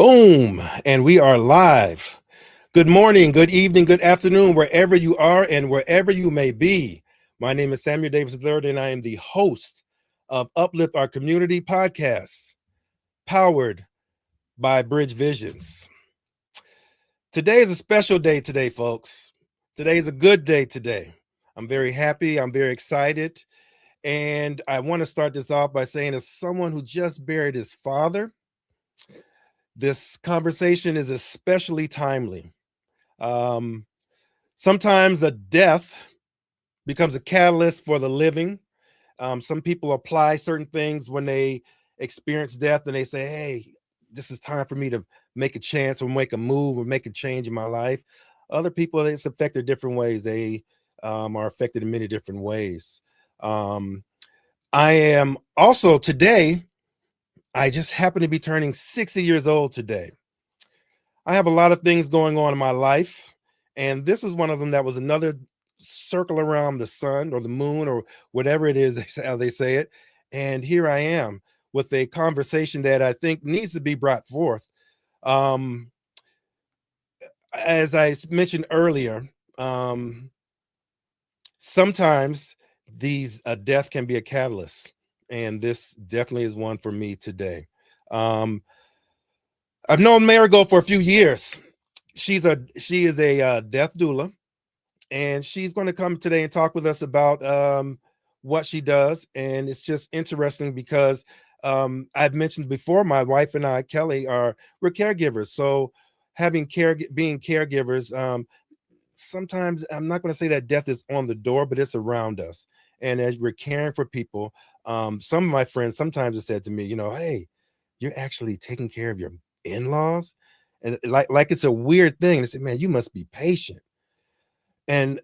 Boom, and we are live. Good morning, good evening, good afternoon, wherever you are and wherever you may be. My name is Samuel Davis III, and I am the host of Uplift Our Community podcast, powered by Bridge Visions. Today is a special day today, folks. Today is a good day today. I'm very happy, I'm very excited, and I want to start this off by saying, as someone who just buried his father, this conversation is especially timely. Um, Sometimes a death becomes a catalyst for the living. Some people apply certain things when they experience death and they say, hey, this is time for me to make a chance or make a move or make a change in my life. Other people, it's affected different ways. They are affected in many different ways. I am also today, I just happen to be turning 60 years old today. I have a lot of things going on in my life, and this is one of them that was another circle around the sun or the moon or whatever it is, how they say it. And here I am with a conversation that I think needs to be brought forth. Um, as I mentioned earlier, sometimes these death can be a catalyst, and this definitely is one for me today. I've known Marigold for a few years. She is a death doula, and she's going to come today and talk with us about what she does. And it's just interesting because I've mentioned before, my wife and I, Kelly, we're caregivers. So being caregivers, sometimes I'm not going to say that death is on the door, but it's around us. And as we're caring for people, some of my friends sometimes have said to me, hey, you're actually taking care of your in-laws, and like it's a weird thing. They say, man, you must be patient. And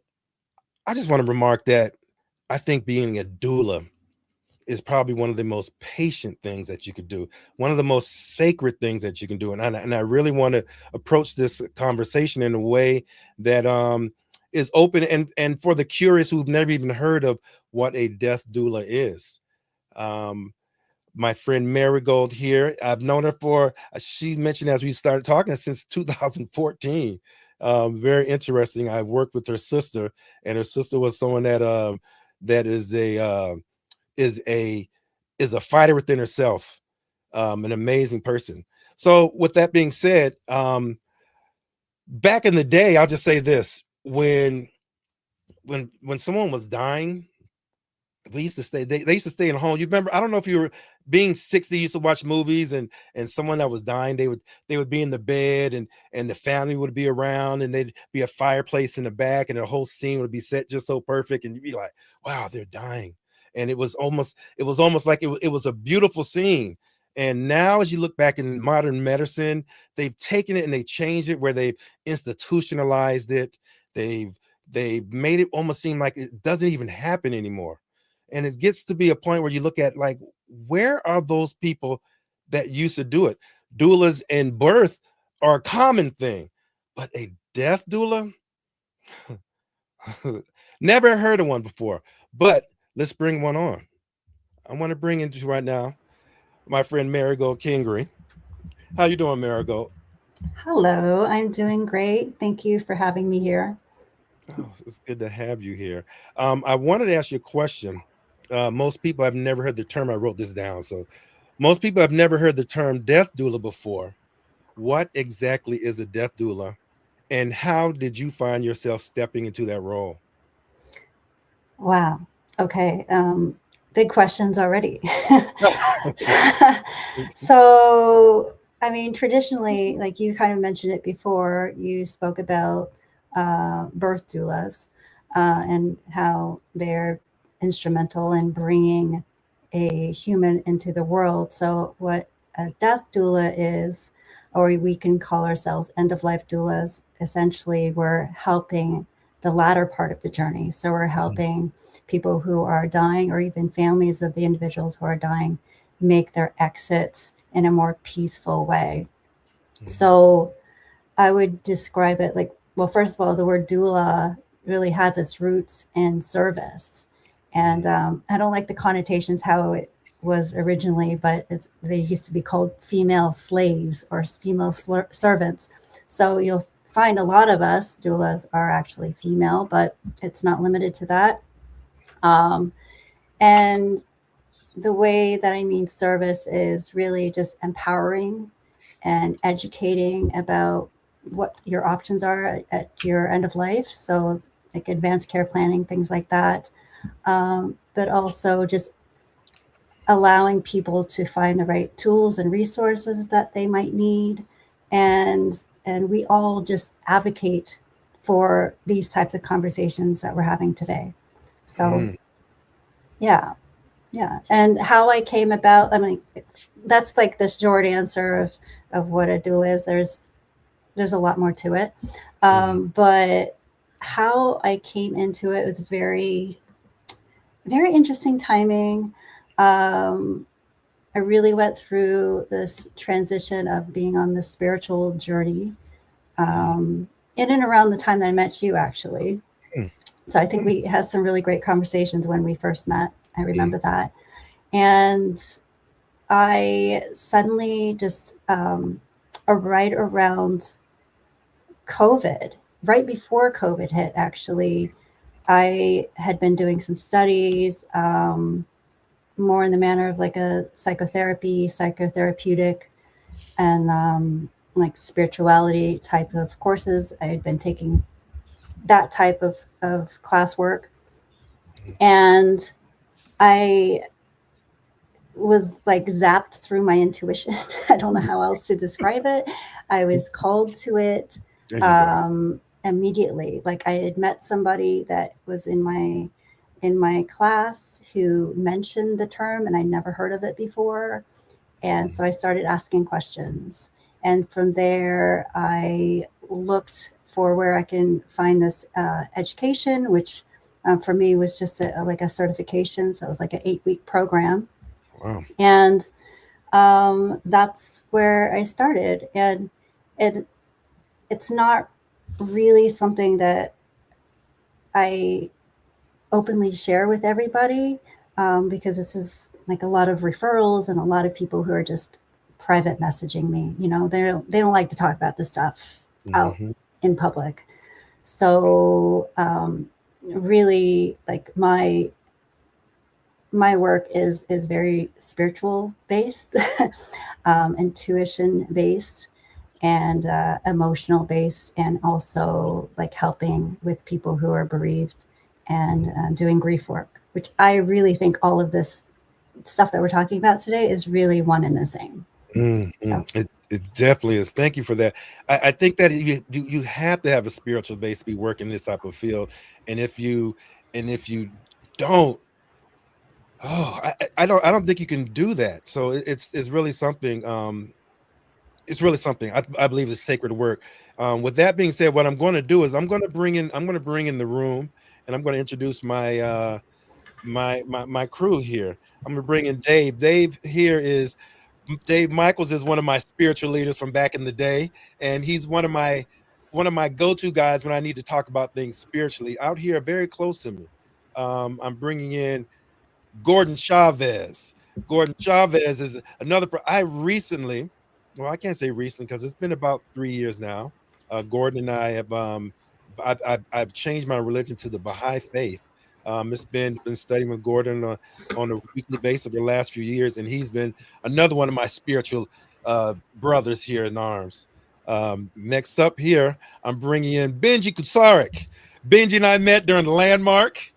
I just want to remark that I think being a doula is probably one of the most patient things that you could do, one of the most sacred things that you can do. And I really want to approach this conversation in a way that is open and for the curious who've never even heard of what a death doula is. My friend Marigold here, I've known her for, she mentioned as we started talking, since 2014. Very interesting. I worked with her sister, and her sister was someone that is a fighter within herself, an amazing person. So with that being said, back in the day, I'll just say this: when someone was dying, we used to stay. They used to stay in a home. You remember? I don't know if you were being 60. You used to watch movies, and someone that was dying, they would be in the bed, and the family would be around, and there'd be a fireplace in the back, and the whole scene would be set just so perfect, and you'd be like, wow, they're dying. And it was almost like it was a beautiful scene. And now, as you look back in modern medicine, they've taken it and they changed it, where they've institutionalized it. They've made it almost seem like it doesn't even happen anymore. And it gets to be a point where you look at, like, where are those people that used to do it? Doulas in birth are a common thing, but a death doula, never heard of one before. But let's bring one on. I want to bring into right now my friend Marigold Kingrey. How you doing, Marigold? Hello, I'm doing great. Thank you for having me here. Oh, it's good to have you here. I wanted to ask you a question. Most people have never heard the term. I wrote this down. So most people have never heard the term death doula before. What exactly is a death doula, and how did you find yourself stepping into that role? Wow. Okay. Big questions already. So, I mean, traditionally, like you kind of mentioned it before, you spoke about birth doulas and how they're instrumental in bringing a human into the world. So, what a death doula is, or we can call ourselves end of life doulas, essentially, we're helping the latter part of the journey. So, we're helping people who are dying, or even families of the individuals who are dying, make their exits in a more peaceful way. So I would describe it like, well, first of all, the word doula really has its roots in service. And I don't like the connotations how was originally, but they used to be called female slaves or female servants. So you'll find a lot of us doulas are actually female, but it's not limited to that. Um, and the way that I mean service is really just empowering and educating about what your options are at your end of life. So, like advanced care planning, things like that. But also just allowing people to find the right tools and resources that they might need. And we all just advocate for these types of conversations that we're having today. So, yeah, yeah. And how I came about, I mean, that's like the short answer of what a doula is. There's a lot more to it. But how I came into it was very interesting timing. I really went through this transition of being on this spiritual journey in and around the time that I met you, actually. So I think we had some really great conversations when we first met. I remember that. And I suddenly just, right around COVID, right before COVID hit, actually, I had been doing some studies, more in the manner of like a psychotherapy, psychotherapeutic, and like spirituality type of courses. I had been taking that type of classwork. And I was like zapped through my intuition. I don't know how else to describe it. I was called to it immediately. Like I had met somebody that was in my class who mentioned the term, and I never heard of it before. And so I started asking questions. And from there, I looked for where I can find this education, which for me was just like a certification. So it was like an 8-week program. Wow. And that's where I started. And it's not really something that I openly share with everybody, because this is like a lot of referrals and a lot of people who are just private messaging me. You know, they don't like to talk about this stuff out in public. So really, like my work is very spiritual based, intuition based, and emotional based, and also like helping with people who are bereaved and doing grief work, which I really think all of this stuff that we're talking about today is really one and the same. So. It definitely is. Thank you for that. I think that you have to have a spiritual base to be working in this type of field, and if you don't, I don't think you can do that. So it's really something. It's really something. I believe it's sacred work. With that being said, what I'm going to do is I'm going to bring in the room, and I'm going to introduce my my crew here. I'm going to bring in Dave. Dave Michaels is one of my spiritual leaders from back in the day, and he's one of my go-to guys when I need to talk about things spiritually out here very close to me. I'm bringing in Gordon Chavez. Gordon Chavez is another. I recently, well, I can't say recently because it's been about 3 years now. Gordon and I have, I've changed my religion to the Baha'i faith. It's been studying with Gordon on a weekly basis for the last few years, and he's been another one of my spiritual brothers here in arms. Next up here, I'm bringing in Benji Kusarik. Benji and I met during the Landmark.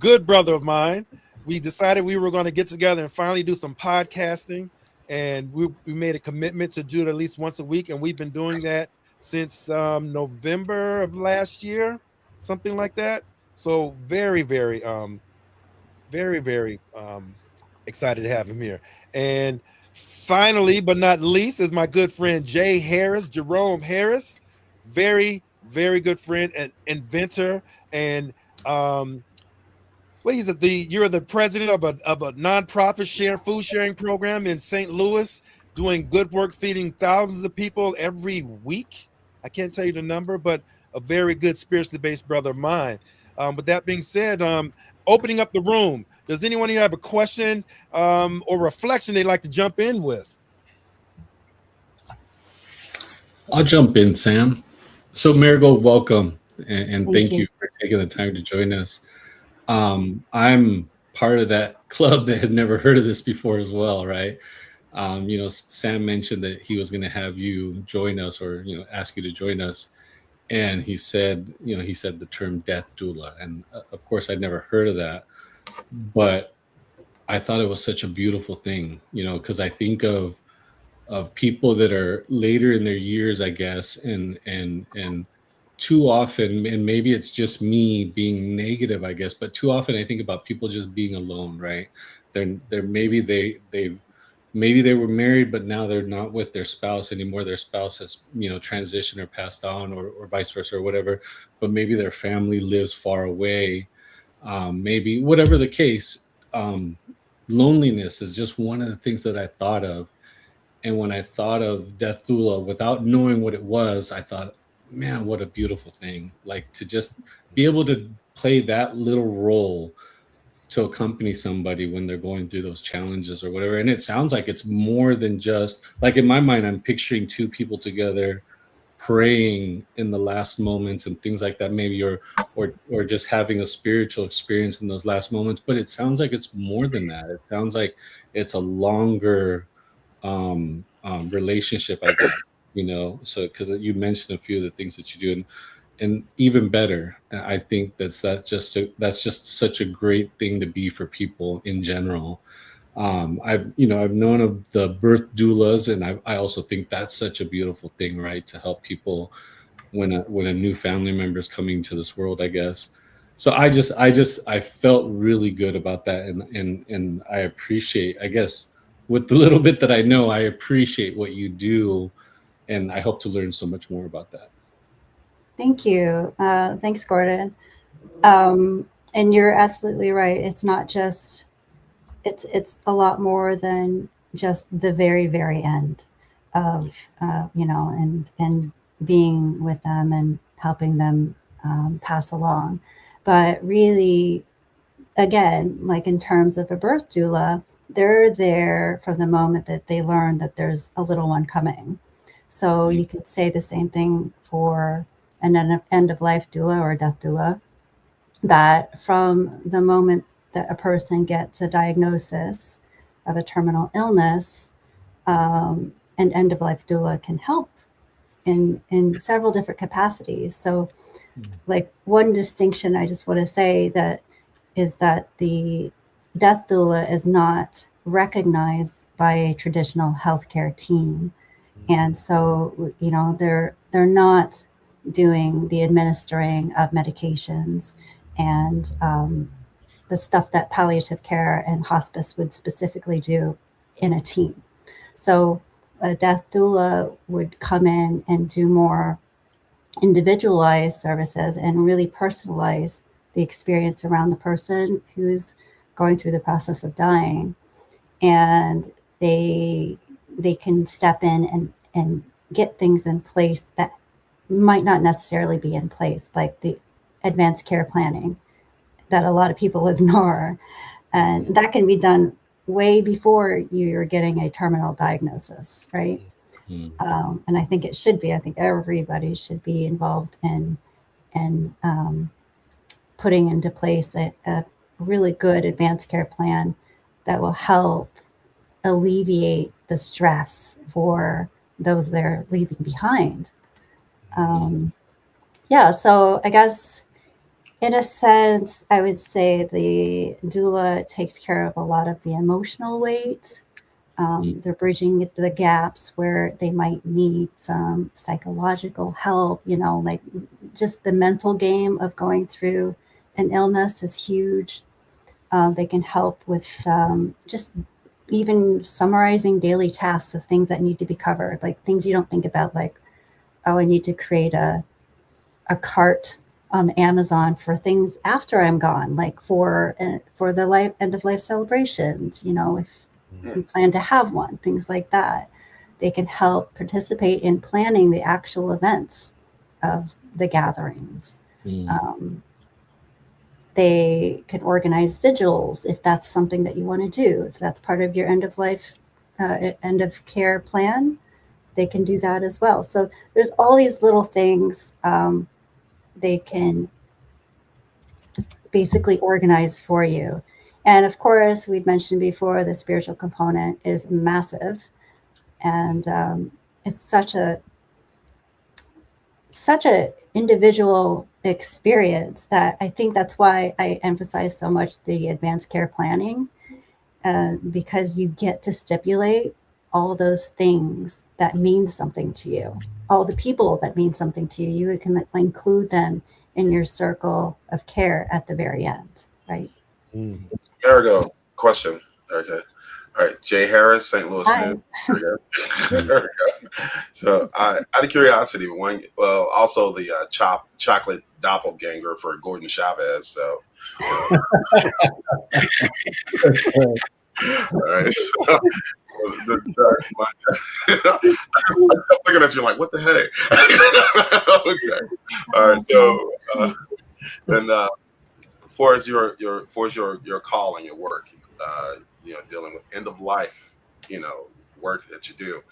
Good brother of mine. We decided we were going to get together and finally do some podcasting, and we made a commitment to do it at least once a week, and we've been doing that since November of last year, something like that. So very excited to have him here. And finally, but not least, is my good friend Jay Harris, Jerome Harris, very good friend and inventor, and what is it? You're the president of a nonprofit food sharing program in St. Louis, doing good work, feeding thousands of people every week. I can't tell you the number, but a very good spiritually based brother of mine. With that being said, opening up the room, Does anyone here have a question or reflection they'd like to jump in with? I'll jump in, Sam. So, Marigold, welcome, and Thank thank you you. for taking the time to join us. I'm part of that club that had never heard of this before as well, right? Sam mentioned that he was going to have you join us, or ask you to join us, and he said the term death doula, and of course I'd never heard of that, but I thought it was such a beautiful thing, because I think of people that are later in their years, I guess, and too often, and maybe it's just me being negative, I guess, but too often I think about people just being alone, right? They're maybe they were married, but now they're not with their spouse anymore. Their spouse has, transitioned or passed on, or vice versa, or whatever. But maybe their family lives far away. Maybe whatever the case, loneliness is just one of the things that I thought of. And when I thought of Death Doula, without knowing what it was, I thought, man, what a beautiful thing. Like, to just be able to play that little role to accompany somebody when they're going through those challenges or whatever. And it sounds like it's more than just, like, in my mind, I'm picturing two people together praying in the last moments and things like that, maybe, or just having a spiritual experience in those last moments. But it sounds like it's more than that. It sounds like it's a longer relationship, I guess, so because you mentioned a few of the things that you do, and even better, I think that's just such a great thing to be for people in general. I've known of the birth doulas, and I also think that's such a beautiful thing, right, to help people when a new family member is coming to this world, I guess. So I felt really good about that, and I appreciate, I guess, with the little bit that I know, I appreciate what you do, and I hope to learn so much more about that. Thank you. Thanks, Gordon. And you're absolutely right. It's not just, it's a lot more than just the very, very end of, and being with them and helping them pass along. But really, again, like in terms of a birth doula, they're there from the moment that they learn that there's a little one coming. So you could say the same thing for an end of life doula or a death doula, that from the moment that a person gets a diagnosis of a terminal illness, an end of life doula can help in several different capacities. So, like, one distinction I just want to say that is that the death doula is not recognized by a traditional healthcare team, and so they're not doing the administering of medications and the stuff that palliative care and hospice would specifically do in a team. So a death doula would come in and do more individualized services and really personalize the experience around the person who's going through the process of dying. And they can step in and get things in place that might not necessarily be in place, like the advanced care planning that a lot of people ignore. And that can be done way before you're getting a terminal diagnosis, right? And I think it should be. I think everybody should be involved in putting into place a really good advanced care plan that will help alleviate the stress for those they're leaving behind. Yeah, so I guess in a sense, I would say the doula takes care of a lot of the emotional weight. They're bridging the gaps where they might need some psychological help, like just the mental game of going through an illness is huge. They can help with just even summarizing daily tasks of things that need to be covered, like things you don't think about, like, oh, I need to create a cart on Amazon for things after I'm gone, like for the end of life celebrations, if you plan to have one, things like that. They can help participate in planning the actual events of the gatherings. They can organize vigils if that's something that you want to do. If that's part of your end of care plan, they can do that as well. So there's all these little things they can basically organize for you. And of course, we've mentioned before, the spiritual component is massive. And it's such a individual experience that I think that's why I emphasize so much the advanced care planning, because you get to stipulate all those things that mean something to you, all the people that mean something to you. You can include them in your circle of care at the very end, right? Marigold, question. Okay. All right, Jay Harris, St. Louis Hi. News. There we go. So, out of curiosity, also the chocolate doppelganger for Gordon Chavez. So, all right. So, I'm looking at you like, what the heck? Okay. All right. So, then, for as your call and your work, dealing with end of life, work that you do.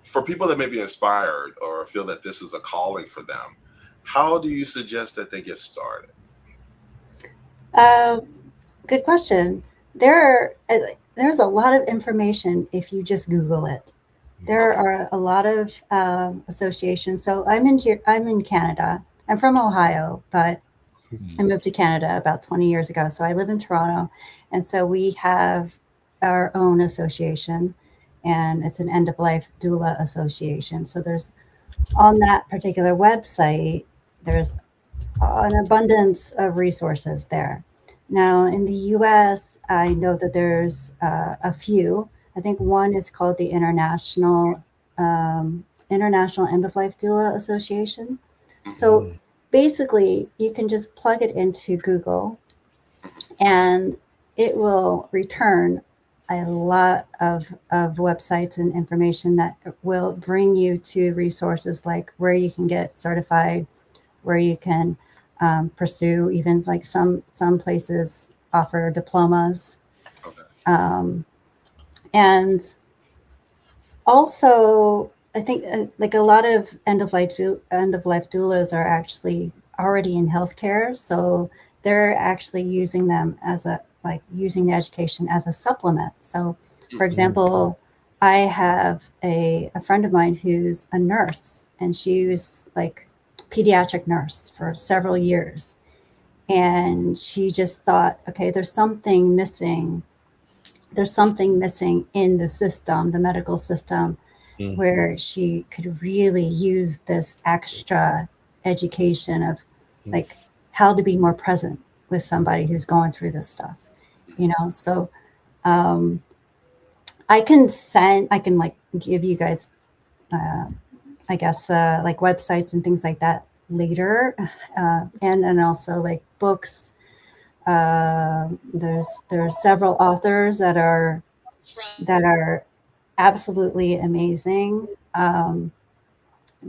For people that may be inspired or feel that this is a calling for them, how do you suggest that they get started? Good question. There's a lot of information if you just Google it. There are a lot of associations. So I'm in Canada. I'm from Ohio, but I moved to Canada about 20 years ago. So I live in Toronto. And so we have our own association, and it's an end-of-life doula association. So there's, on that particular website, there's an abundance of resources there. Now, in the US, I know that there's a few. I think one is called the International End-of-Life Doula Association. So basically, you can just plug it into Google, and it will return a lot of websites and information that will bring you to resources like where you can get certified, where you can pursue, even like some places offer diplomas. Okay. And also, I think like a lot of end-of-life doulas are actually already in healthcare, so they're actually using them as using the education as a supplement. So, for example, I have a friend of mine who's a nurse, and she was like pediatric nurse for several years, and she just thought, okay, there's something missing in the system, the medical system, where she could really use this extra education of like how to be more present with somebody who's going through this stuff, so I can like give you guys I guess like websites and things like that later, and also like books. There are several authors that are absolutely amazing.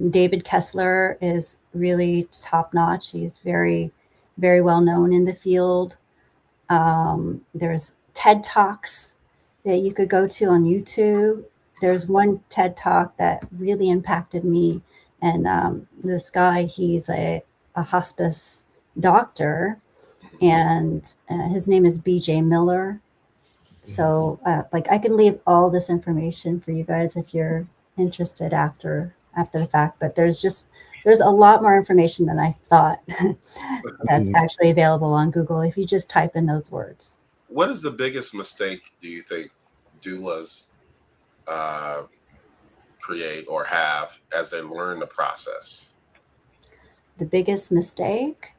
David Kessler is really top notch. He's very, very well known in the field. There's TED Talks that you could go to on YouTube. There's one TED Talk that really impacted me. And this guy, he's a hospice doctor, and his name is BJ Miller. So like I can leave all this information for you guys if you're interested after the fact, but there's a lot more information than I thought that's actually available on Google if you just type in those words. What is the biggest mistake do you think doulas create or have as they learn the process? The biggest mistake?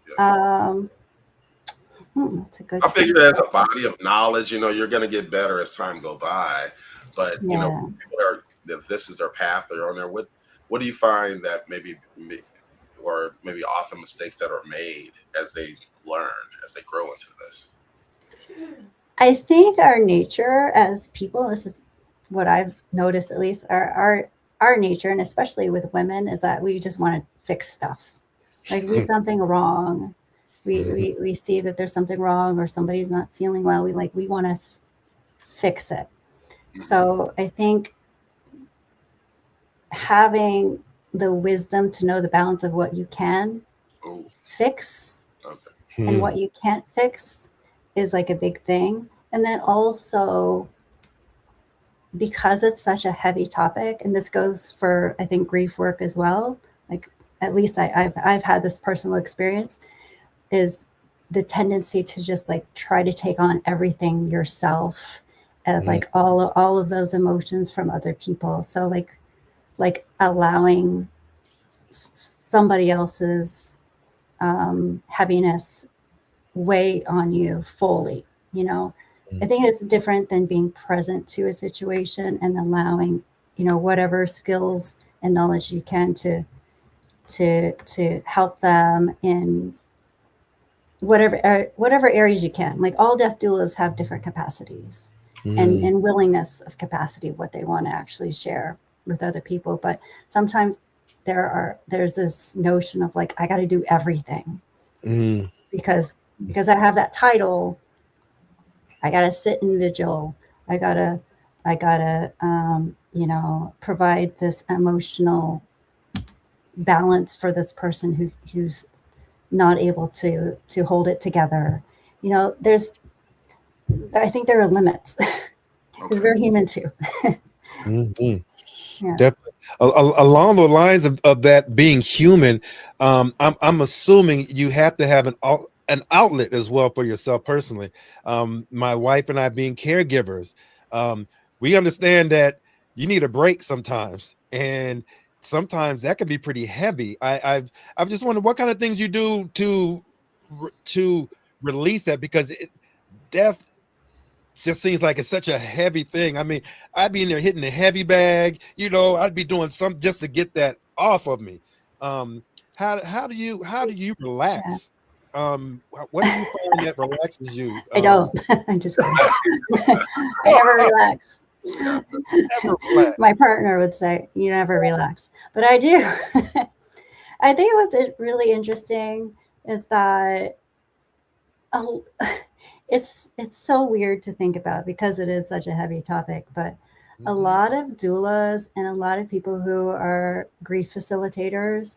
Yes. That's a good. I figure as a body of knowledge, you're going to get better as time go by. But people if this is their path, they're on there. What do you find that maybe often mistakes that are made as they learn, as they grow into this? I think our nature as people, this is what I've noticed at least, our nature, and especially with women, is that we just want to fix stuff. Like, we do something wrong, We see that there's something wrong or somebody's not feeling well. We want to fix it. So I think having the wisdom to know the balance of what you can fix and what you can't fix is like a big thing. And then also, because it's such a heavy topic, and this goes for, I think, grief work as well, like at least I've had this personal experience, is the tendency to just like try to take on everything yourself, and like all of those emotions from other people. So like allowing somebody else's heaviness weigh on you fully, you know. I think it's different than being present to a situation and allowing, you know, whatever skills and knowledge you can to help them in whatever areas you can. Like all death doulas have different capacities and willingness of capacity of what they want to actually share with other people. But sometimes there's this notion of like, I got to do everything because I have that title. I gotta sit in vigil. I gotta, you know, provide this emotional balance for this person who's not able to hold it together. You know, I think there are limits. Because we're human too. Yeah. Definitely. Along the lines of that being human, I'm assuming you have to have an outlet as well for yourself personally. My wife and I being caregivers, we understand that you need a break sometimes, and sometimes that can be pretty heavy. I've just wondered what kind of things you do to release that, because death just seems like it's such a heavy thing. I mean, I'd be in there hitting the heavy bag, you know, I'd be doing something just to get that off of me. How do you relax? What do you find that relaxes you? I don't. I'm just kidding. I never relax. Never relax. My partner would say, you never relax. But I do. I think what's really interesting is that it's so weird to think about because it is such a heavy topic, but a lot of doulas and a lot of people who are grief facilitators,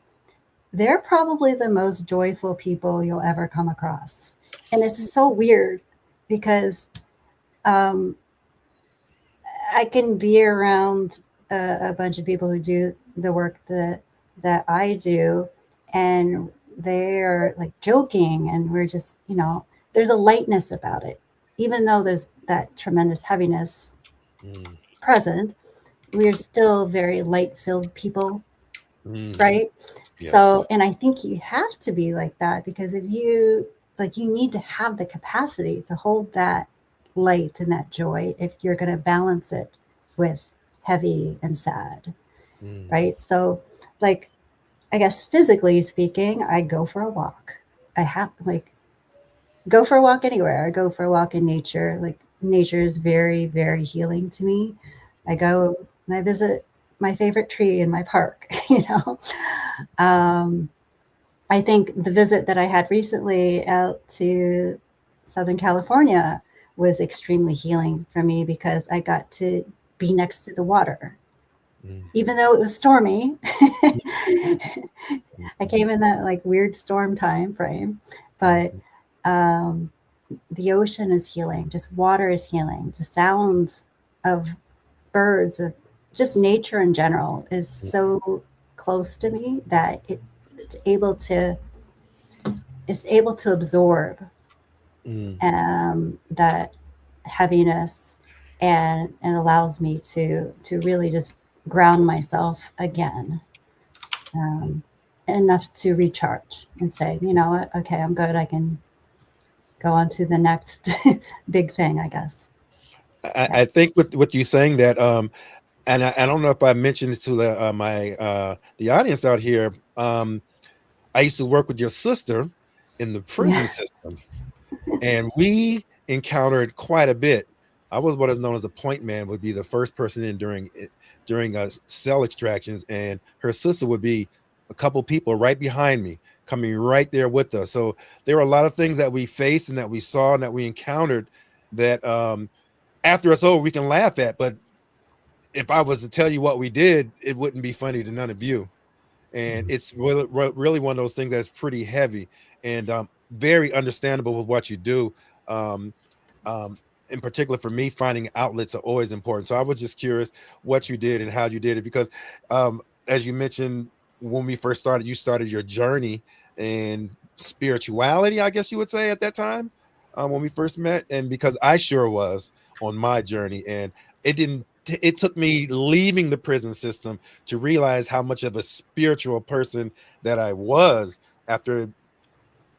they're probably the most joyful people you'll ever come across. And it's so weird because I can be around a bunch of people who do the work that I do, and they're like joking, and we're just, you know, there's a lightness about it. Even though there's that tremendous heaviness present, we're still very light-filled people, right? Yes. So, and I think you have to be like that, because if you need to have the capacity to hold that light and that joy if you're going to balance it with heavy and sad, right? So, like, I guess physically speaking, I go for a walk. Go for a walk anywhere. I go for a walk in nature. Like, nature is very, very healing to me. I go and I visit my favorite tree in my park, you know. I think the visit that I had recently out to Southern California was extremely healing for me because I got to be next to the water. Even though it was stormy, I came in that like weird storm time frame, but the ocean is healing, just water is healing. The sound of birds, of just nature in general, is so close to me that it's able to absorb that heaviness and allows me to really just ground myself again, enough to recharge and say, you know what, okay, I'm good. I can go on to the next big thing, I guess. I think with you saying that, and I don't know if I mentioned this to the audience out here. I used to work with your sister in the prison system, and we encountered quite a bit. I was what is known as a point man, would be the first person in during cell extractions, and her sister would be a couple people right behind me. coming right there with us. So there were a lot of things that we faced and that we saw and that we encountered that after it's over, we can laugh at. But if I was to tell you what we did, it wouldn't be funny to none of you. And it's really one of those things that's pretty heavy and very understandable with what you do. Um, in particular, for me, finding outlets are always important. So I was just curious what you did and how you did it, because as you mentioned, when we first started, you started your journey in spirituality, I guess you would say, at that time when we first met. And because I sure was on my journey, and it took me leaving the prison system to realize how much of a spiritual person that I was after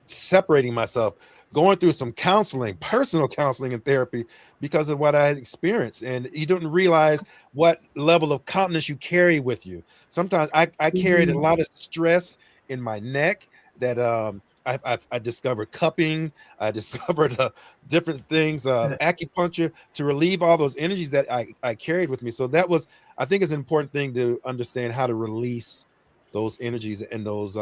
separating myself, going through some counseling, personal counseling and therapy, because of what I had experienced. And you don't realize what level of confidence you carry with you. Sometimes I carried a lot of stress in my neck that I discovered cupping. I discovered different things, acupuncture, to relieve all those energies that I carried with me. So that was, I think, it's an important thing to understand how to release those energies and those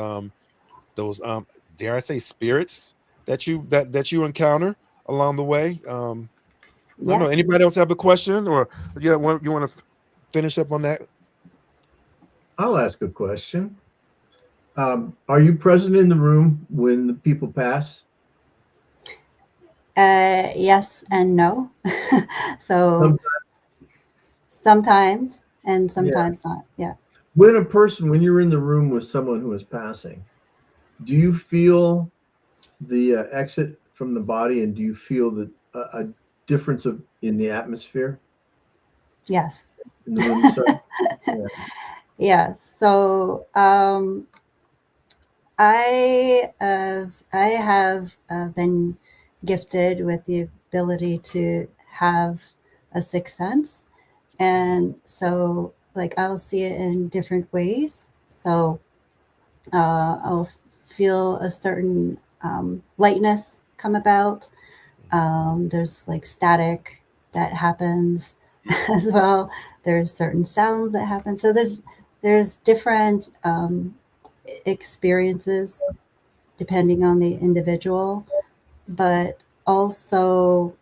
dare I say, spirits that you encounter along the way. I don't know. Anybody else have a question, or you want to finish up on that? I'll ask a question. Are you present in the room when the people pass? Yes and no. So sometimes and sometimes not. Yeah. When you're in the room with someone who is passing, do you feel the exit from the body, and do you feel a difference in the atmosphere? Yes. In the room? Yeah. So I have been gifted with the ability to have a sixth sense, and so like I'll see it in different ways. So I'll feel a certain lightness come about. There's like static that happens as well. There's certain sounds that happen. So there's different experiences depending on the individual, but also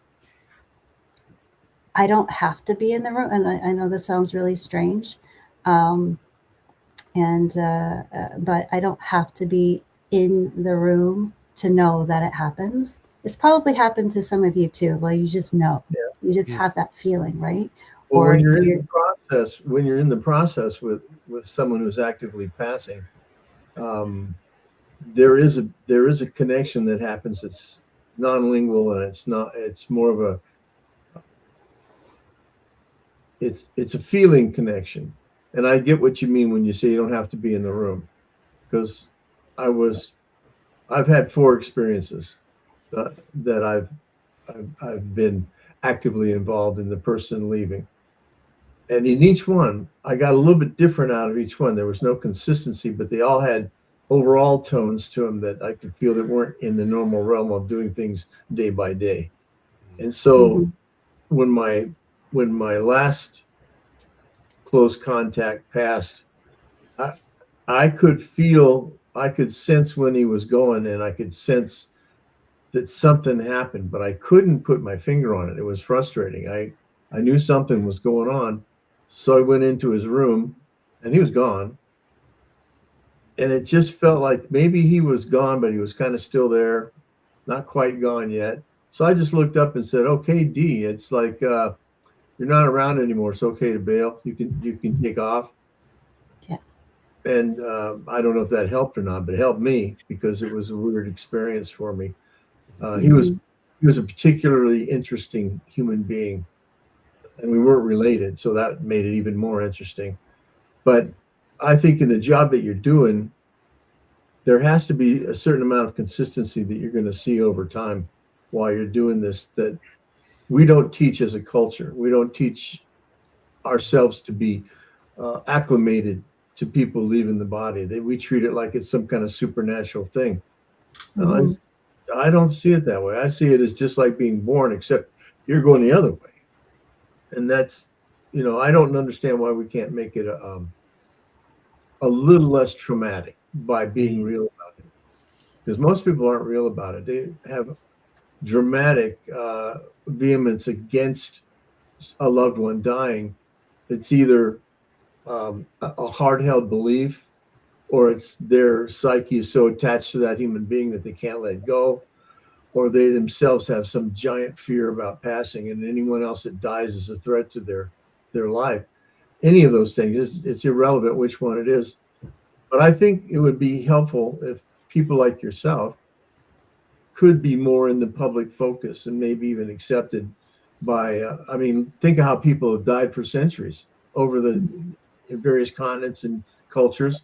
I don't have to be in the room. And I know this sounds really strange. But I don't have to be in the room to know that it happens. It's probably happened to some of you too. Well, you just know, you just have that feeling, right? Well, when you're in the process with someone who's actively passing, there is a connection that happens. It's non-lingual, and it's more of it's a feeling connection. And I get what you mean when you say you don't have to be in the room, because I've had 4 experiences that I've been actively involved in the person leaving. And in each one, I got a little bit different out of each one. There was no consistency, but they all had overall tones to them that I could feel that weren't in the normal realm of doing things day by day. And so when my last close contact passed, I could sense when he was going, and I could sense that something happened, but I couldn't put my finger on it. It was frustrating. I knew something was going on. So I went into his room, and he was gone. And it just felt like maybe he was gone, but he was kind of still there, not quite gone yet. So I just looked up and said, "Okay, D, it's like you're not around anymore. It's okay to bail. You can take off." Yeah. And I don't know if that helped or not, but it helped me, because it was a weird experience for me. He was a particularly interesting human being, and we weren't related, so that made it even more interesting. But I think in the job that you're doing, there has to be a certain amount of consistency that you're going to see over time while you're doing this, that we don't teach as a culture. We don't teach ourselves to be acclimated to people leaving the body. We treat it like it's some kind of supernatural thing. I don't see it that way. I see it as just like being born, except you're going the other way. And that's, I don't understand why we can't make it a little less traumatic by being real about it. because most people aren't real about it. They have dramatic vehemence against a loved one dying. It's either a hard-held belief, or it's their psyche is so attached to that human being that they can't let go, or they themselves have some giant fear about passing, and anyone else that dies is a threat to their life. Any of those things, it's irrelevant which one it is. But I think it would be helpful if people like yourself could be more in the public focus and maybe even accepted by, I mean, think of how people have died for centuries over the various continents and cultures.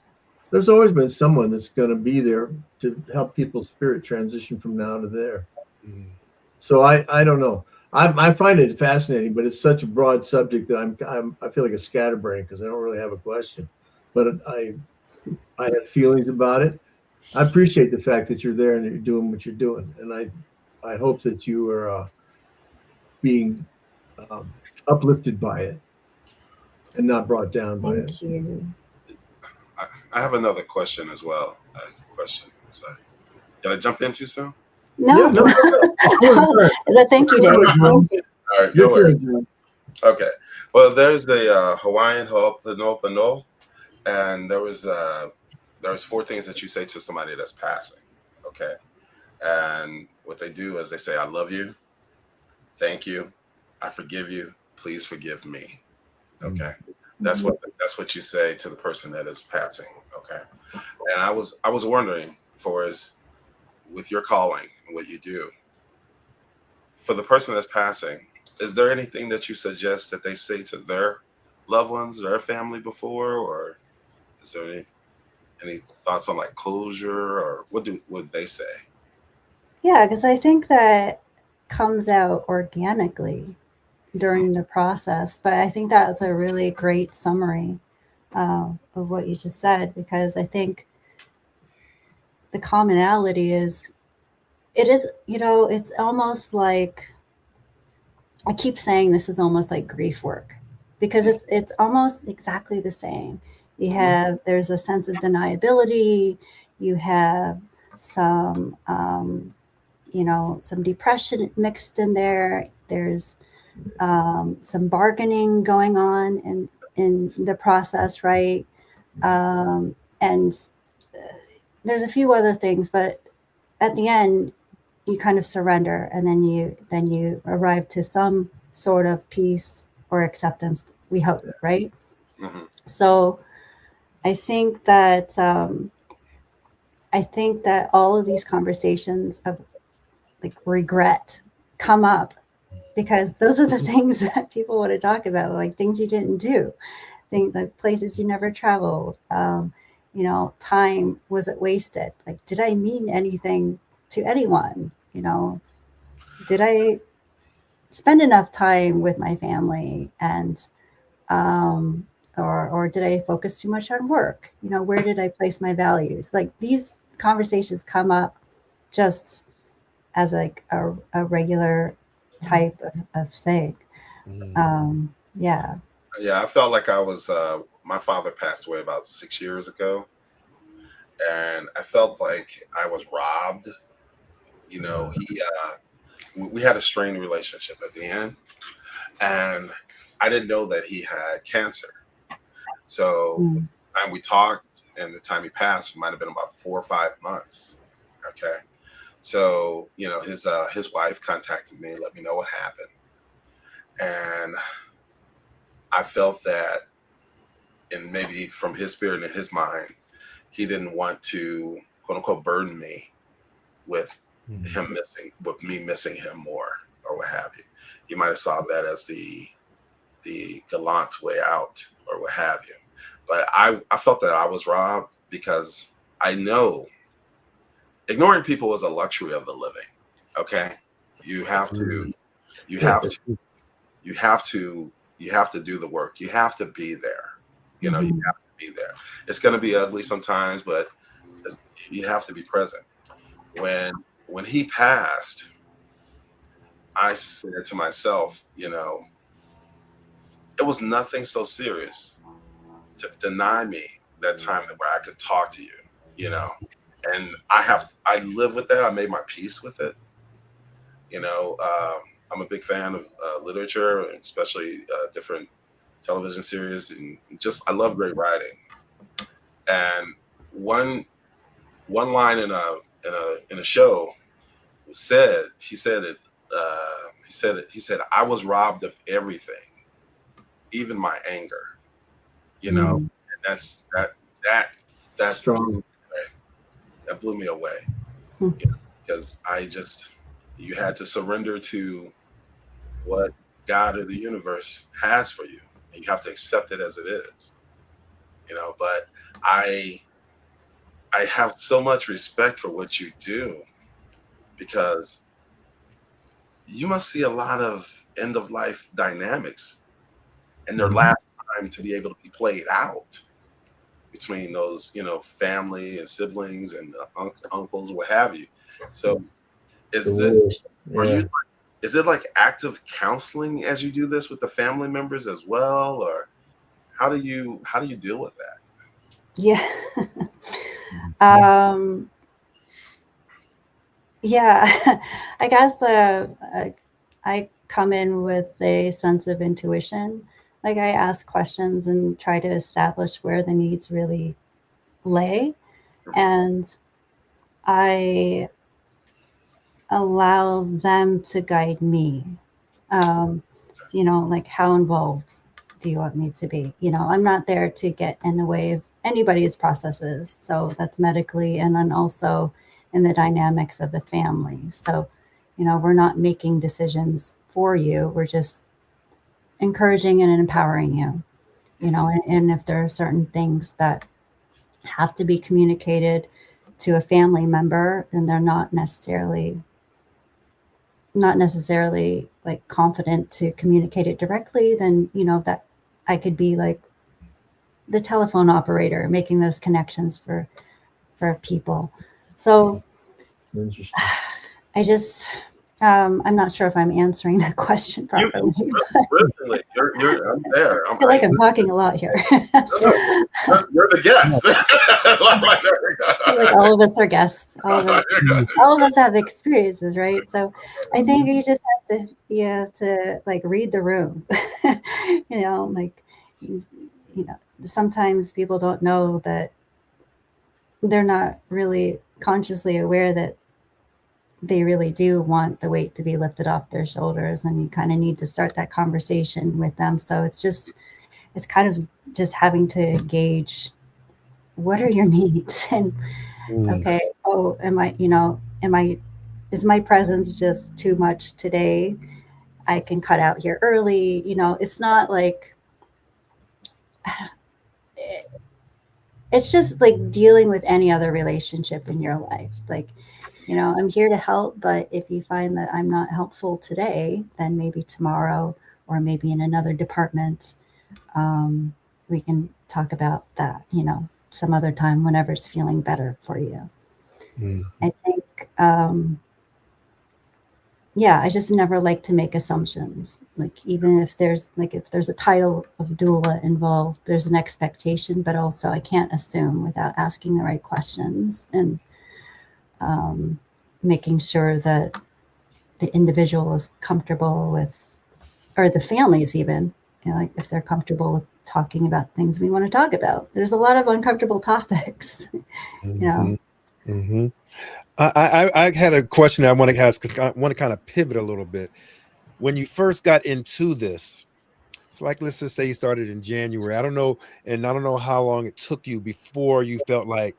There's always been someone that's going to be there to help people's spirit transition from now to there. So I don't know. I find it fascinating, but it's such a broad subject that I feel like a scatterbrain because I don't really have a question, but I have feelings about it. I appreciate the fact that you're there and you're doing what you're doing, and I hope that you are being uplifted by it and not brought down by it. Thank you. I have another question as well. Sorry. Did I jump in too soon? No, Yeah, no. Thank you, Dave. Thank you. All right, no worries. Okay. Well, there's the Hawaiian Ho'oponopono, and there was 4 things that you say to somebody that's passing. Okay. And what they do is they say, "I love you, thank you, I forgive you, please forgive me." Okay. That's what you say to the person that is passing. Okay. And I was wondering, with your calling and what you do, for the person that's passing, is there anything that you suggest that they say to their loved ones, their family before, or is there any thoughts on like closure, or what would they say? Yeah, because I think that comes out organically during the process, but I think that's a really great summary of what you just said, because I think the commonality is, it's almost like, I keep saying this is almost like grief work, because it's almost exactly the same. There's a sense of deniability, you have some some depression mixed in there, there's some bargaining going on in the process, right? And there's a few other things, but at the end, you kind of surrender, and then you arrive to some sort of peace or acceptance, we hope, right? Mm-hmm. So I think that all of these conversations of like regret come up because those are the things that people want to talk about, like things you didn't do, things like places you never traveled. Time, was it wasted? Like, did I mean anything to anyone? Did I spend enough time with my family, and or did I focus too much on work? Where did I place my values? Like, these conversations come up just as like a regular type of thing. Yeah. Yeah, I felt like I was, my father passed away about 6 years ago, and I felt like I was robbed. We had a strained relationship at the end, and I didn't know that he had cancer. So the time we talked and the time he passed might have been about 4 or 5 months. Okay. So, his wife contacted me, let me know what happened. And I felt that, and maybe from his spirit and his mind, he didn't want to, quote unquote, burden me with me missing him more, or what have you. He might have saw that as the gallant way out, or what have you. But I felt that I was robbed, because I know ignoring people is a luxury of the living. Okay. You have to do the work. You have to be there. You have to be there. It's going to be ugly sometimes, but you have to be present. When he passed, I said to myself, it was nothing so serious to deny me that time where I could talk to you, and I live with that. I made my peace with it. You know, I'm a big fan of literature, and especially different television series, and just I love great writing. And one line in a show said, he said I was robbed of everything, even my anger. You know, and that's that Strong. that blew me away. Hmm. You know, because you had to surrender to what God or the universe has for you, and you have to accept it as it is. You know, but I have so much respect for what you do, because you must see a lot of end of life dynamics and their last time to be able to be played out between those, you know, family and siblings and uncles, what have you. So is it like active counseling as you do this with the family members as well, or how do you deal with that? Yeah. Yeah, I guess I come in with a sense of intuition. Like, I ask questions and try to establish where the needs really lay, and I allow them to guide me. You know, like, how involved do you want me to be? You know, I'm not there to get in the way of anybody's processes. So that's medically, and then also in the dynamics of the family. So, you know, we're not making decisions for you. We're just encouraging and empowering you, you know, and if there are certain things that have to be communicated to a family member, and they're not necessarily like confident to communicate it directly, then, you know, that I could be like the telephone operator making those connections for people. So I just I'm not sure if I'm answering that question properly. I'm there. I feel like I'm talking a lot here. You're the guest. Like, all of us are guests. All of us have experiences, right? So I think you just have to like read the room. You know, like, you know, sometimes people don't know that they're not really consciously aware that they really do want the weight to be lifted off their shoulders, and you kind of need to start that conversation with them. So it's kind of just having to gauge, what are your needs? And okay, oh, is my presence just too much today? I can cut out here early. You know, it's not like, it's just like dealing with any other relationship in your life. Like, you know, I'm here to help, but if you find that I'm not helpful today, then maybe tomorrow, or maybe in another department, we can talk about that, you know, some other time whenever it's feeling better for you. I think, yeah, I just never like to make assumptions. Like, even if there's a title of doula involved, there's an expectation, but also I can't assume without asking the right questions, and making sure that the individual is comfortable with, or the families even, you know, like, if they're comfortable with talking about things we want to talk about. There's a lot of uncomfortable topics, you know. I had a question I want to ask, because I want to kind of pivot a little bit. When you first got into this, so like, let's just say you started in January. I don't know how long it took you before you felt like,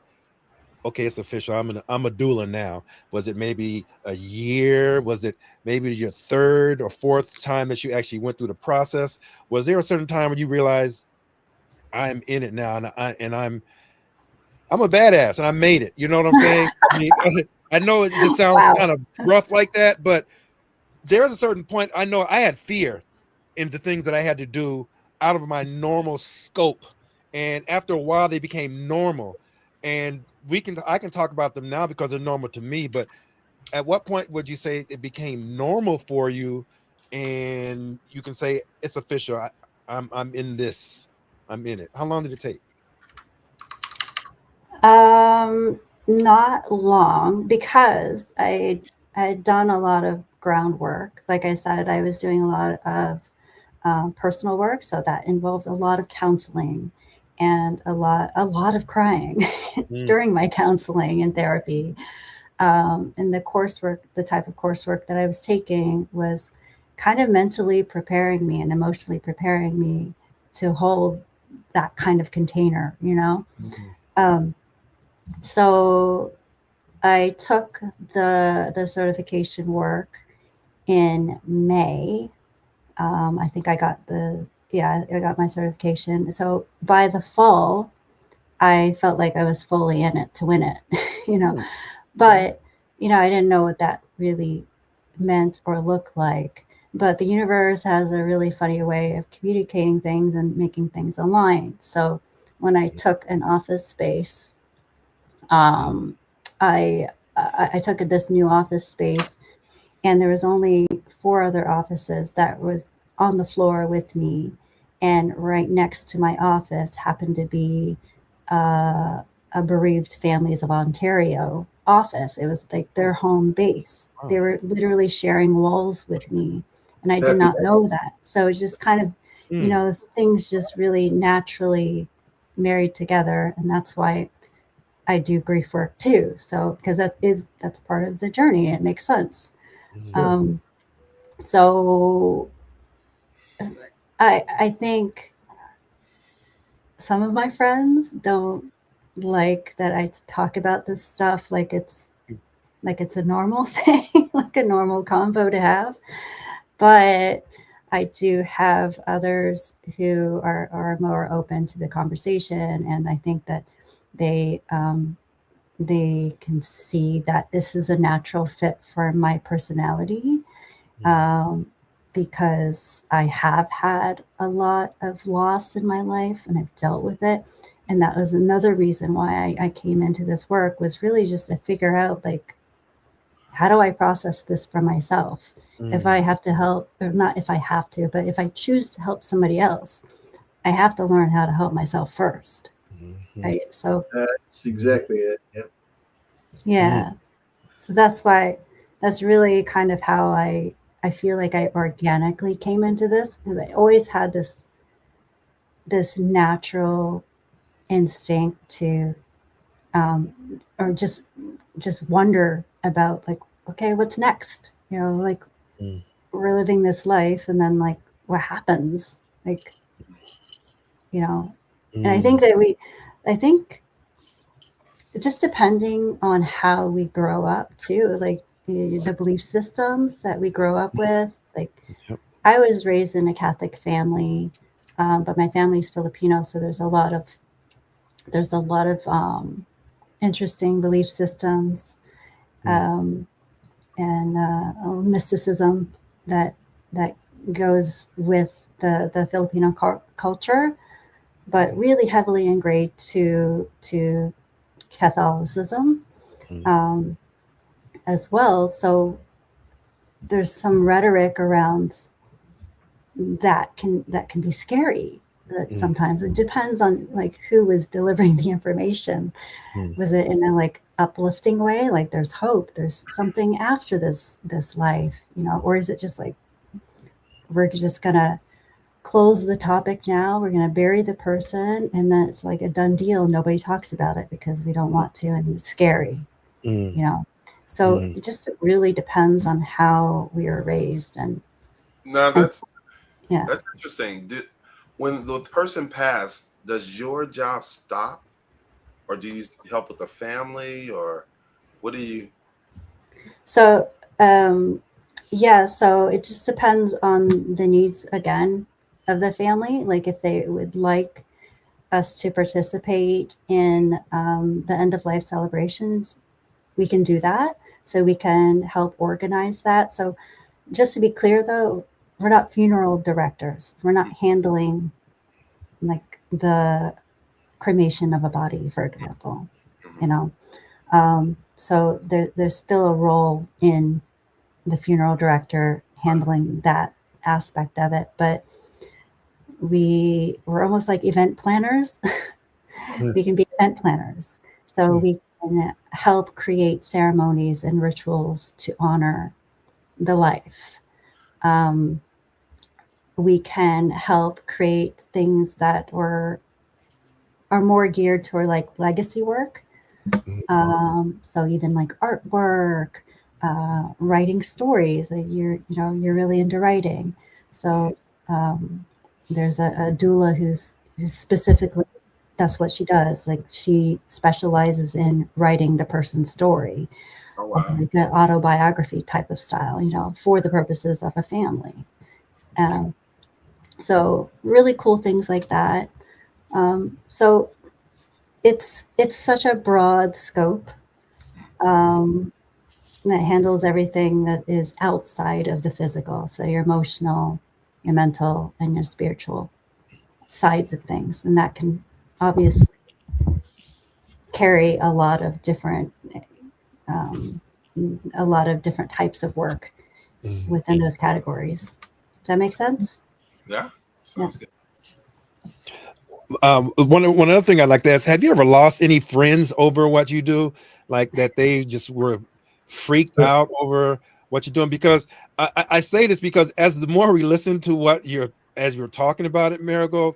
okay, it's official. I'm a doula now. Was it maybe a year? Was it maybe your third or fourth time that you actually went through the process? Was there a certain time when you realized, I'm in it now, and I'm a badass, and I made it? You know what I'm saying? I mean, I know it just sounds kind of rough like that, but there's a certain point. I know I had fear in the things that I had to do out of my normal scope, and after a while they became normal, and I can talk about them now because they're normal to me. But at what point would you say it became normal for you, and you can say it's official? I'm in this. I'm in it. How long did it take? Not long, because I had done a lot of groundwork. Like I said, I was doing a lot of personal work, so that involved a lot of counseling and a lot of crying during my counseling and therapy. And the coursework, the type of coursework that I was taking, was kind of mentally preparing me and emotionally preparing me to hold that kind of container, you know. So I took the certification work in May. I think I got I got my certification. So by the fall, I felt like I was fully in it to win it, you know. But, you know, I didn't know what that really meant or looked like. But the universe has a really funny way of communicating things and making things align. So when I took an office space, I took this new office space, and there was only 4 other offices that was on the floor with me, and right next to my office happened to be a Bereaved Families of Ontario office. It was like their home base. Oh. They were literally sharing walls with me, and I did not know that. So it's just kind of, you know, things just really naturally married together, and that's why I do grief work too. So because that's part of the journey. It makes sense. So I think some of my friends don't like that I talk about this stuff like it's a normal thing, like a normal convo to have. But I do have others who are more open to the conversation, and I think that they can see that this is a natural fit for my personality, because I have had a lot of loss in my life and I've dealt with it. And that was another reason why I came into this work, was really just to figure out, like, how do I process this for myself? If I have to help, or not if I have to, but if I choose to help somebody else, I have to learn how to help myself first. Right? So that's exactly it. Yep. Yeah. So that's really kind of how I feel like I organically came into this, because I always had this natural instinct to or just wonder about, like, okay, what's next? You know, like, we're living this life, and then, like, what happens? Like, you know, and I think just depending on how we grow up too, like the belief systems that we grow up with. Like, I was raised in a Catholic family, but my family's Filipino, so there's a lot of interesting belief systems and mysticism that goes with the Filipino culture, but really heavily ingrained to Catholicism as well. So there's some rhetoric around that can be scary. That sometimes it depends on, like, who was delivering the information. Was it in a, like, uplifting way, like there's hope, there's something after this life, you know, or is it just like, we're just gonna close the topic now, we're gonna bury the person, and then it's like a done deal, nobody talks about it because we don't want to, and it's scary, you know. So it just really depends on how we are raised. And no, that's yeah, that's interesting. When the person passed, does your job stop, or do you help with the family, or what do you? So yeah, so it just depends on the needs, again, of the family. Like, if they would like us to participate in the end of life celebrations, we can do that. So we can help organize that. So just to be clear, though, we're not funeral directors. We're not handling, like, the cremation of a body, for example, you know. So there's still a role in the funeral director handling that aspect of it, but we're almost like event planners. We can be event planners. So can help create ceremonies and rituals to honor the life. We can help create things that are more geared toward like legacy work. So even like artwork, writing stories. Like you're really into writing. So there's a doula who's specifically, that's what she does. Like she specializes in writing the person's story, Oh, wow. like an autobiography type of style, for the purposes of a family. So really cool things like that. So it's such a broad scope that handles everything that is outside of the physical. So your emotional, your mental, and your spiritual sides of things. And that can obviously carry a lot of different types of work within those categories. Does that make sense? Yeah, sounds good. One other thing I'd like to ask: have you ever lost any friends over what you do, like that they just were freaked out over what you're doing? Because I say this because as the more we listen to what you're talking about it, Marigold,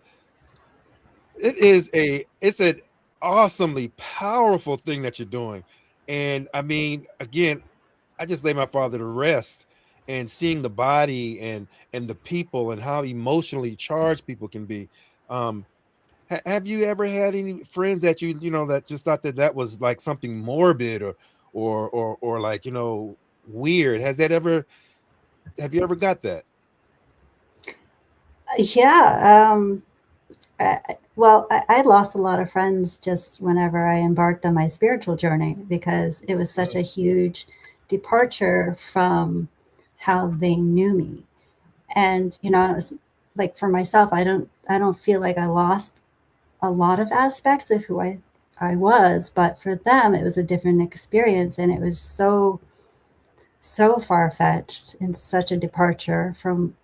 it's an awesomely powerful thing that you're doing. And I mean, again, I just lay my father to rest, and seeing the body and the people and how emotionally charged people can be. Have you ever had any friends that that just thought that was like something morbid or like weird? Have you ever got that? Yeah. I lost a lot of friends just whenever I embarked on my spiritual journey, because it was such a huge departure from how they knew me. And it was like, for myself, I don't feel like I lost a lot of aspects of who I was, but for them it was a different experience, and it was so far-fetched and such a departure from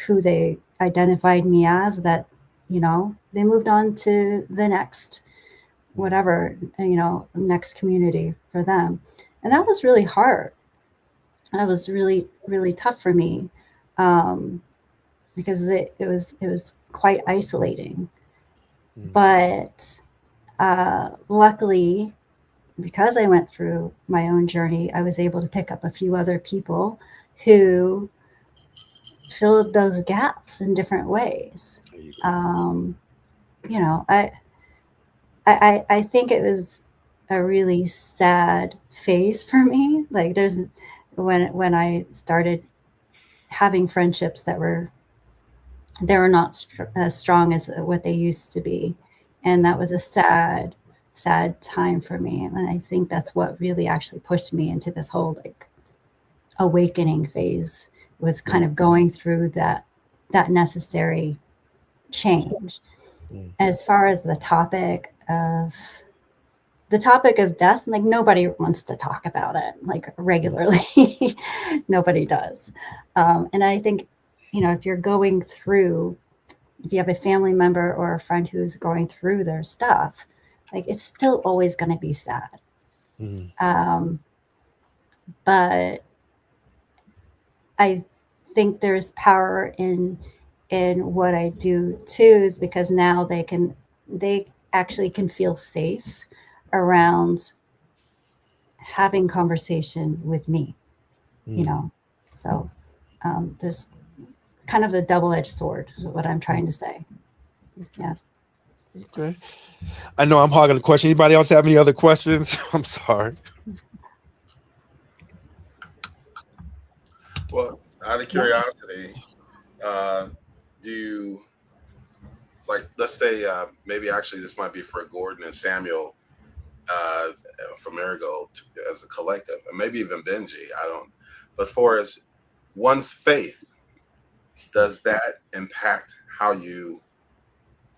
who they identified me as that they moved on to the next whatever, next community for them. And that was really hard. That was really, really tough for me, because it was quite isolating. But luckily, because I went through my own journey, I was able to pick up a few other people who filled those gaps in different ways. I think it was a really sad phase for me. Like when I started having friendships that were not as strong as what they used to be. And that was a sad time for me. And I think that's what really actually pushed me into this whole like awakening phase, was kind of going through that necessary change. As far as the topic of death, like nobody wants to talk about it like regularly. Nobody does. And I think, if you're going through, if you have a family member or a friend who's going through their stuff, like it's still always going to be sad. But I think there's power in what I do too, is because now they actually can feel safe around having conversation with me, so there's kind of a double-edged sword is what I'm trying to say. Yeah. Okay. I know I'm hogging the question. Anybody else have any other questions? I'm sorry. Well, out of curiosity, do you, like, let's say maybe actually this might be for Gordon and Samuel from Marigold as a collective, and maybe even Benji, but for as one's faith, does that impact how you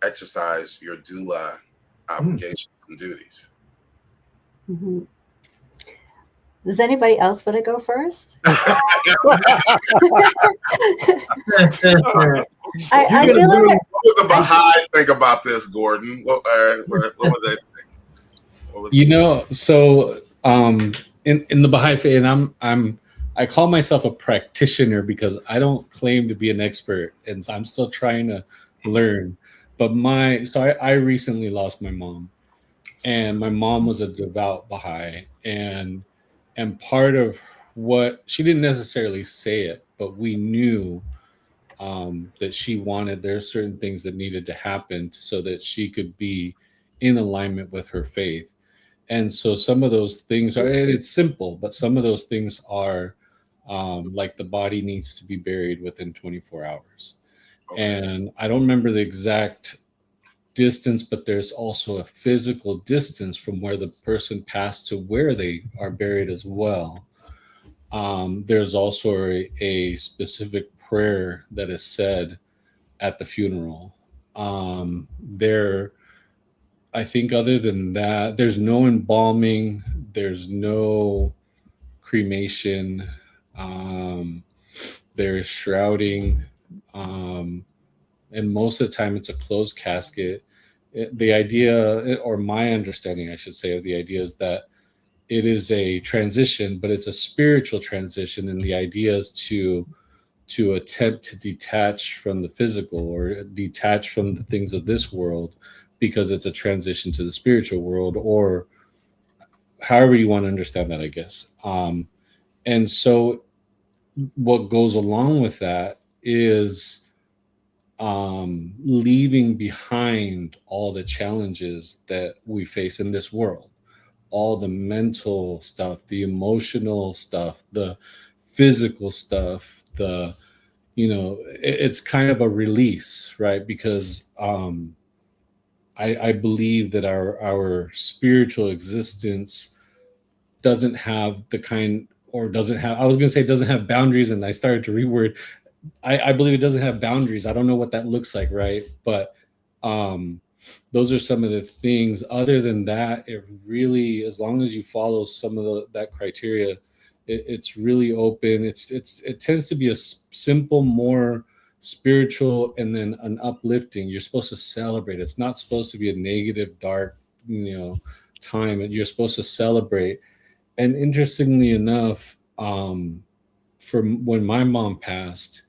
exercise your doula obligations and duties? Does anybody else want to go first? I feel like what would the Baha'i think about this, Gordon? What would they think? What was You know, so in the Baha'i faith, and I call myself a practitioner because I don't claim to be an expert, and so I'm still trying to learn. But I recently lost my mom, and my mom was a devout Baha'i, and part of what she didn't necessarily say it, but we knew that she wanted. There are certain things that needed to happen so that she could be in alignment with her faith. And so some of those things are, and it's simple, but some of those things are like the body needs to be buried within 24 hours. okay? And I don't remember the exact distance, but there's also a physical distance from where the person passed to where they are buried as well. There's also a specific prayer that is said at the funeral. There, I think, other than that, there's no embalming, there's no cremation, um, there's shrouding, and most of the time it's a closed casket. The idea, or my understanding, I should say, of the idea is that it is a transition, but it's a spiritual transition, and the idea is to attempt to detach from the physical or detach from the things of this world because it's a transition to the spiritual world, or however you want to understand that, I guess. And so what goes along with that is leaving behind all the challenges that we face in this world, all the mental stuff, the emotional stuff, the physical stuff, it's kind of a release, right? Because I believe that our spiritual existence doesn't have the kind, or doesn't have, I was going to say doesn't have boundaries, and I started to reword. I believe it doesn't have boundaries. I don't know what that looks like, right? But those are some of the things. Other than that, it really, as long as you follow some of that criteria, it's really open. It tends to be a simple, more spiritual, and then an uplifting. You're supposed to celebrate. It's not supposed to be a negative, dark, time. You're supposed to celebrate. And interestingly enough, from when my mom passed,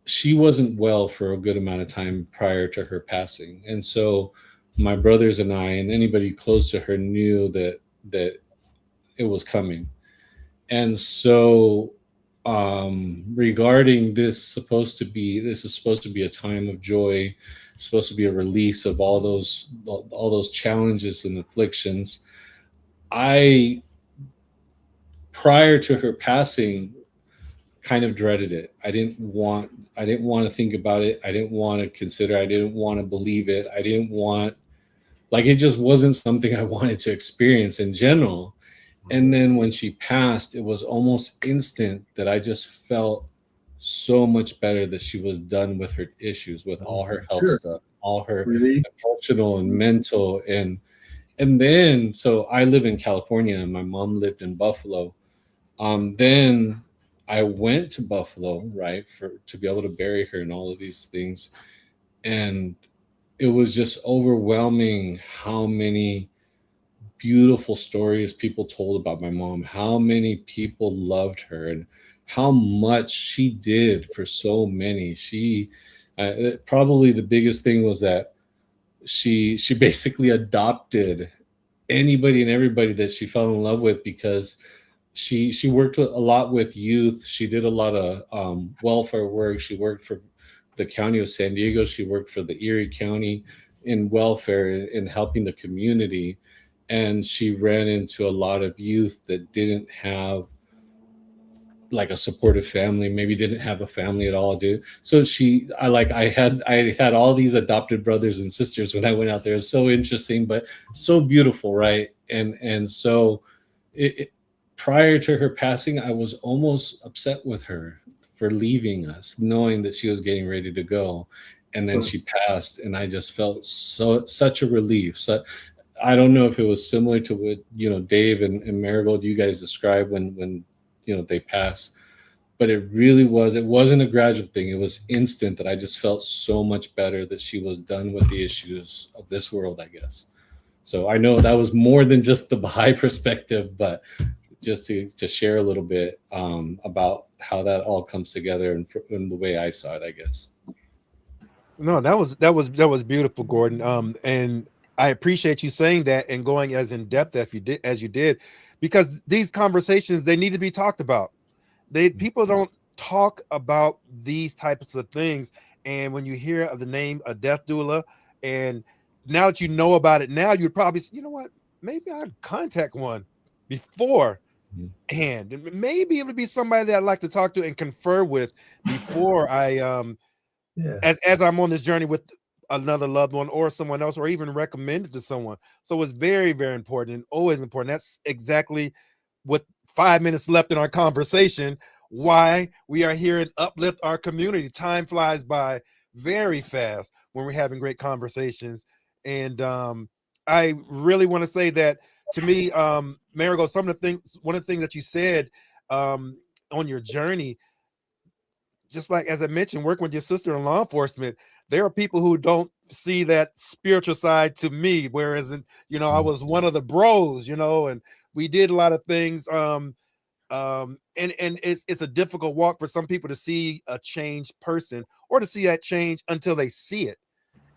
she wasn't well for a good amount of time prior to her passing. And so my brothers and I, and anybody close to her, knew that it was coming. And so regarding this is supposed to be a time of joy, supposed to be a release of all those challenges and afflictions. I, prior to her passing, kind of dreaded it. I didn't want to think about it. I didn't want to consider. I didn't want to believe it. I didn't want, like, it just wasn't something I wanted to experience in general. And then when she passed, it was almost instant that I just felt so much better that she was done with her issues, with all her health stuff, all her emotional and mental. And then, so I live in California and my mom lived in Buffalo. Then I went to Buffalo, right, to be able to bury her and all of these things. And it was just overwhelming how many beautiful stories people told about my mom, how many people loved her, and how much she did for so many. She probably the biggest thing was that she basically adopted anybody and everybody that she fell in love with, because she worked a lot with youth. She did a lot of welfare work. She worked for the county of San Diego. She worked for the Erie County in welfare, in helping the community. And she ran into a lot of youth that didn't have like a supportive family, maybe didn't have a family at all, dude. So I had all these adopted brothers and sisters when I went out there. It's so interesting, but so beautiful, right? And so prior to her passing, I was almost upset with her for leaving us, knowing that she was getting ready to go. And then she passed, and I just felt such a relief. So I don't know if it was similar to what Dave and Marigold, you guys described when they pass, but it really was. It wasn't a gradual thing. It was instant that I just felt so much better that she was done with the issues of this world, I guess. So I know that was more than just the Baha'i perspective, but just to share a little bit about how that all comes together and the way I saw it, I guess. No, that was beautiful, Gordon. And I appreciate you saying that and going as in depth as you did, because these conversations, they need to be talked about. People don't talk about these types of things. And when you hear the name a death doula, and now that you know about it, now you'd probably say, you know what, maybe I'd contact one before. And maybe it would be somebody that I'd like to talk to and confer with before I as I'm on this journey with another loved one or someone else, or even recommend it to someone. So it's very, very important, and always important. That's exactly what 5 minutes left in our conversation, why we are here and Uplift Our Community. Time flies by very fast when we're having great conversations. And I really want to say that, to me, Marigold, one of the things that you said on your journey, just like as I mentioned, working with your sister in law enforcement, there are people who don't see that spiritual side to me, whereas I was one of the bros, and we did a lot of things. And it's a difficult walk for some people to see a changed person, or to see that change until they see it.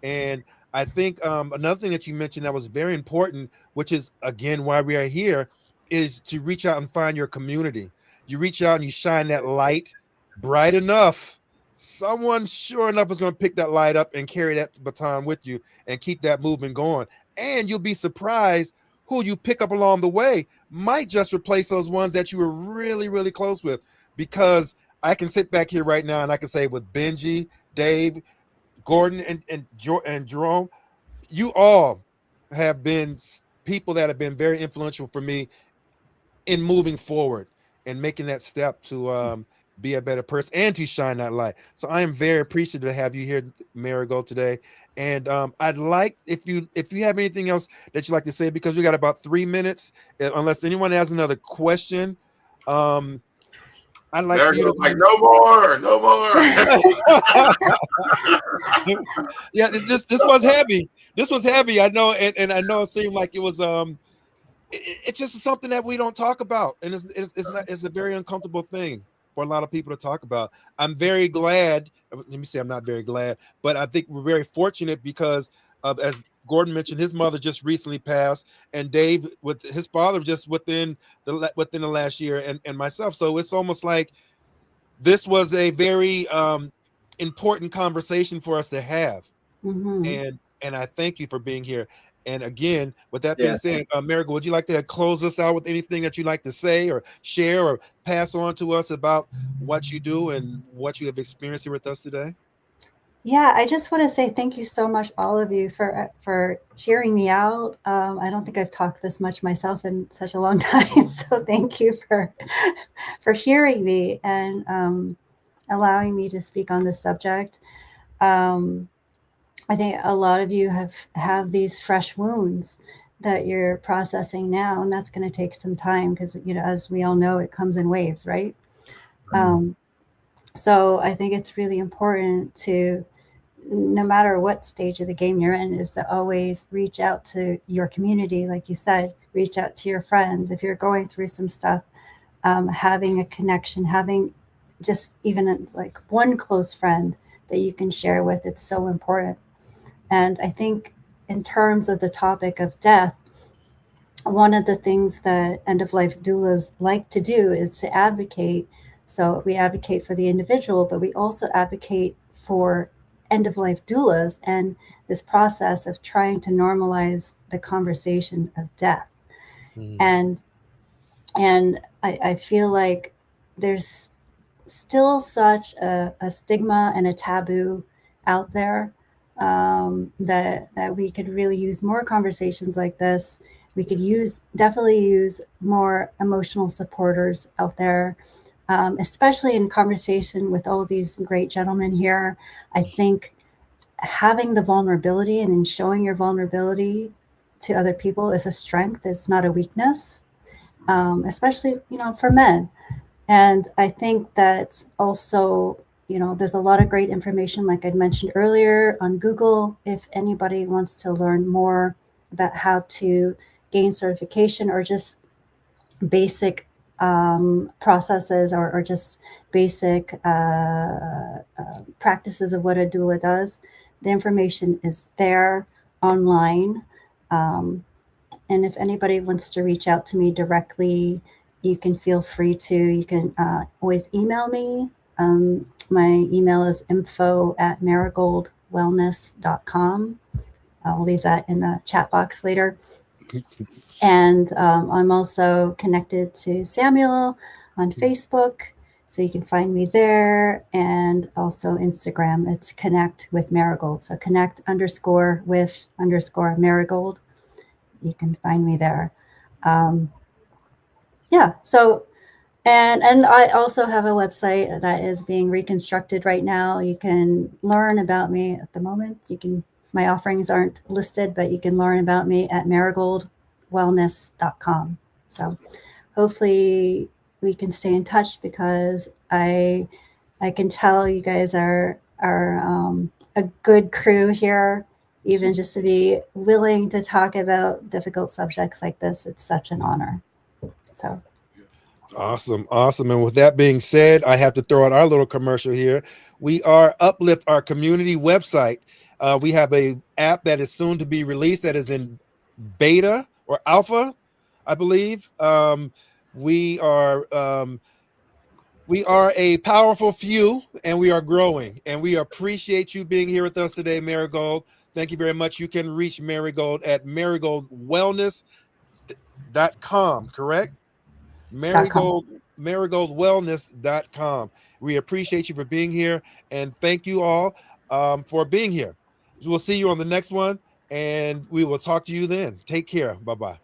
And I think another thing that you mentioned that was very important, which is again why we are here, is to reach out and find your community. You reach out and you shine that light bright enough, someone sure enough is going to pick that light up and carry that baton with you and keep that movement going. And you'll be surprised who you pick up along the way might just replace those ones that you were really, really close with. Because I can sit back here right now and I can say, with Benji, Dave, Gordon, and Jerome, you all have been people that have been very influential for me in moving forward and making that step to be a better person and to shine that light. So I am very appreciative to have you here, Marigold, today. And I'd like, if you have anything else that you'd like to say, because we got about 3 minutes, unless anyone has another question. I'd like you to like, no more. Yeah, this was heavy. This was heavy. I know, and I know it seemed like it was it's just something that we don't talk about, and it's a very uncomfortable thing for a lot of people to talk about. I'm very glad. Let me say I'm not very glad, but I think we're very fortunate because of, as Gordon mentioned, his mother just recently passed, and Dave with his father just within the last year, and myself. So it's almost like this was a very important conversation for us to have. Mm-hmm. And I thank you for being here. And again, with that being said, Marigold, would you like to close us out with anything that you'd like to say or share or pass on to us about what you do and what you have experienced here with us today? Yeah, I just want to say thank you so much, all of you, for hearing me out. I don't think I've talked this much myself in such a long time, so thank you for hearing me and allowing me to speak on this subject. I think a lot of you have these fresh wounds that you're processing now, and that's going to take some time because, as we all know, it comes in waves, right? So I think it's really important to, no matter what stage of the game you're in, is to always reach out to your community. Like you said, reach out to your friends. If you're going through some stuff, having a connection, having just even like one close friend that you can share with, it's so important. And I think in terms of the topic of death, one of the things that end-of-life doulas like to do is to advocate. So we advocate for the individual, but we also advocate for end-of-life doulas and this process of trying to normalize the conversation of death. And I feel like there's still such a stigma and a taboo out there, that we could really use more conversations like this. We could definitely use more emotional supporters out there, especially in conversation with all these great gentlemen here. I think having the vulnerability and then showing your vulnerability to other people is a strength. It's not a weakness, especially, for men. And I think that also, there's a lot of great information, like I'd mentioned earlier, on Google. If anybody wants to learn more about how to gain certification or just basic processes or just basic practices of what a doula does, the information is there online. And if anybody wants to reach out to me directly, you can feel free to. You can always email me. My email is info@marigoldwellness.com. I'll leave that in the chat box later. And I'm also connected to Samuel on Facebook, so you can find me there, and also Instagram. It's Connect with Marigold. So connect_with_Marigold. You can find me there. Yeah. So, and I also have a website that is being reconstructed right now. You can learn about me at the moment. My offerings aren't listed, but you can learn about me at marigoldwellness.com. So hopefully we can stay in touch, because I can tell you guys are a good crew here, even just to be willing to talk about difficult subjects like this. It's such an honor. So. Awesome. And with that being said, I have to throw out our little commercial here. We are Uplift Our Community website. We have a app that is soon to be released, that is in beta or alpha, I believe. We are a powerful few, and we are growing, and we appreciate you being here with us today, Marigold. Thank you very much. You can reach Marigold at marigoldwellness.com, correct? Marigoldwellness.com. We appreciate you for being here, and thank you all for being here. We'll see you on the next one, and we will talk to you then. Take care. Bye-bye.